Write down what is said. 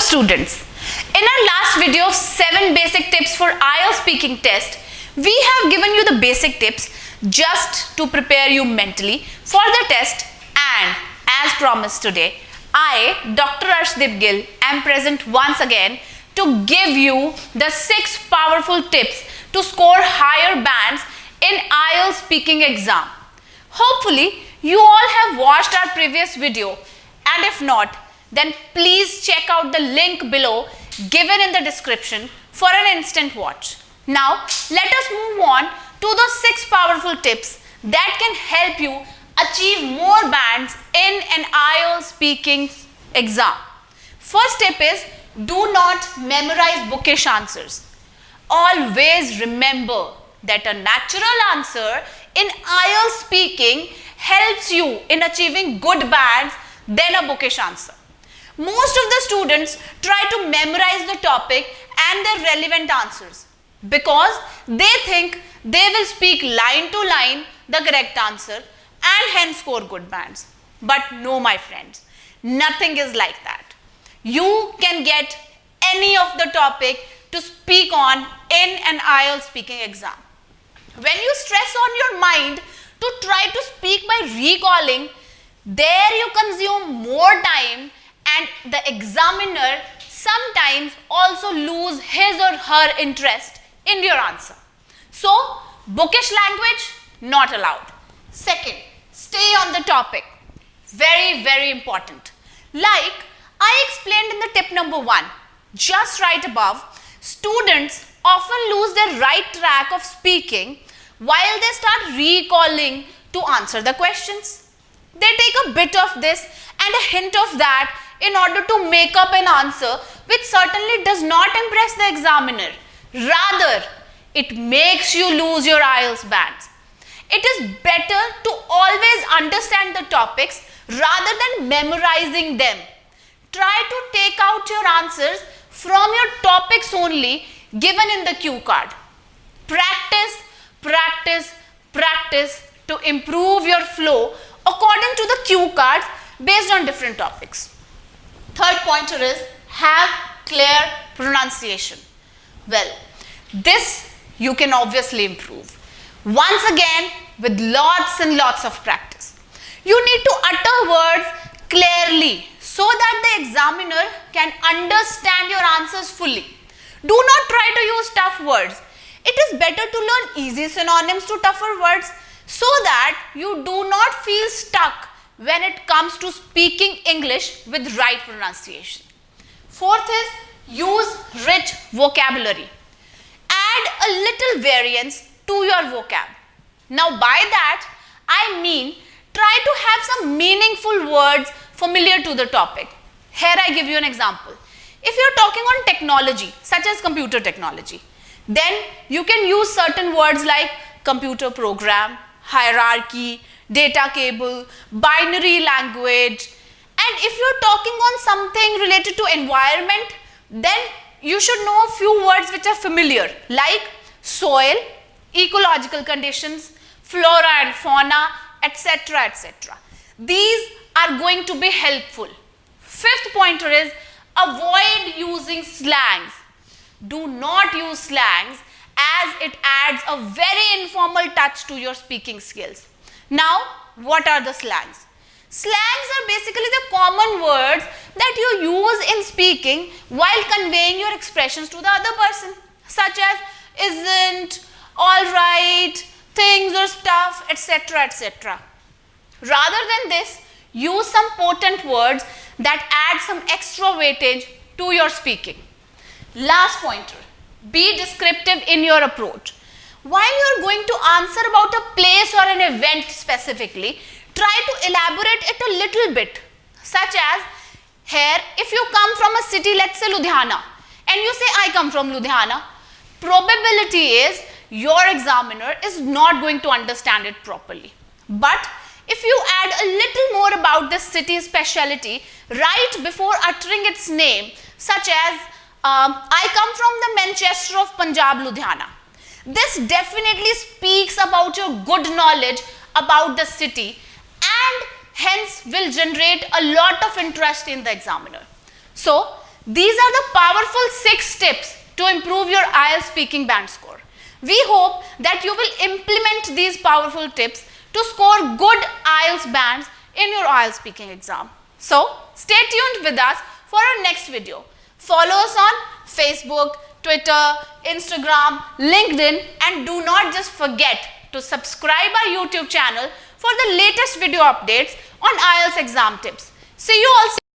students, in our last video of 7 basic tips for IELTS speaking test, we have given you the basic tips just to prepare you mentally for the test, and as promised today, I, Dr. Arshdeep Gill, am present once again to give you the 6 powerful tips to score higher bands in IELTS speaking exam. Hopefully, you all have watched our previous video, and if not, then please check out the link below given in the description for an instant watch. Now, let us move on to those 6 powerful tips that can help you achieve more bands in an IELTS speaking exam. First tip is, do not memorize bookish answers. Always remember that a natural answer in IELTS speaking helps you in achieving good bands than a bookish answer. Most of the students try to memorize the topic and their relevant answers because they think they will speak line to line the correct answer and hence score good bands. But no, my friends, nothing is like that. You can get any of the topic to speak on in an IELTS speaking exam. When you stress on your mind to try to speak by recalling, there you consume more time and the examiner sometimes also lose his or her interest in your answer. So, bookish language, not allowed. Second, stay on the topic. Very, very important. Like I explained in the tip number 1, just right above, students often lose their right track of speaking while they start recalling to answer the questions. They take a bit of this and a hint of that in order to make up an answer which certainly does not impress the examiner. Rather, it makes you lose your IELTS bands. It is better to always understand the topics rather than memorizing them. Try to take out your answers from your topics only given in the cue card. Practice, practice, practice to improve your flow according to the cue cards based on different topics. Third pointer is, have clear pronunciation. Well, this you can obviously improve. Once again, with lots and lots of practice. You need to utter words clearly so that the examiner can understand your answers fully. Do not try to use tough words. It is better to learn easy synonyms to tougher words so that you do not feel stuck when it comes to speaking English with right pronunciation. Fourth is, use rich vocabulary. Add a little variance to your vocab. Now by that, I mean try to have some meaningful words familiar to the topic. Here I give you an example. If you are talking on technology, such as computer technology, then you can use certain words like computer program, hierarchy, data cable, binary language. And if you are talking on something related to environment, then you should know a few words which are familiar like soil, ecological conditions, flora and fauna, etc., etc. These are going to be helpful. Fifth pointer is, avoid using slangs. Do not use slangs as it adds a very informal touch to your speaking skills. Now, what are the slangs? Slangs are basically the common words that you use in speaking while conveying your expressions to the other person, such as isn't, alright, things or stuff, etc., etc. Rather than this, use some potent words that add some extra weightage to your speaking. Last pointer, be descriptive in your approach. While you are going to answer about a place or an event specifically, try to elaborate it a little bit, such as here, if you come from a city, let's say Ludhiana, and you say I come from Ludhiana, probability is your examiner is not going to understand it properly. But if you add a little more about this city's speciality right before uttering its name, such as I come from the Manchester of Punjab, Ludhiana. This definitely speaks about your good knowledge about the city and hence will generate a lot of interest in the examiner. So, these are the powerful 6 tips to improve your IELTS speaking band score. We hope that you will implement these powerful tips to score good IELTS bands in your IELTS speaking exam. So, stay tuned with us for our next video. Follow us on Facebook, Twitter, Instagram, LinkedIn, and do not just forget to subscribe our YouTube channel for the latest video updates on IELTS exam tips. See you all soon.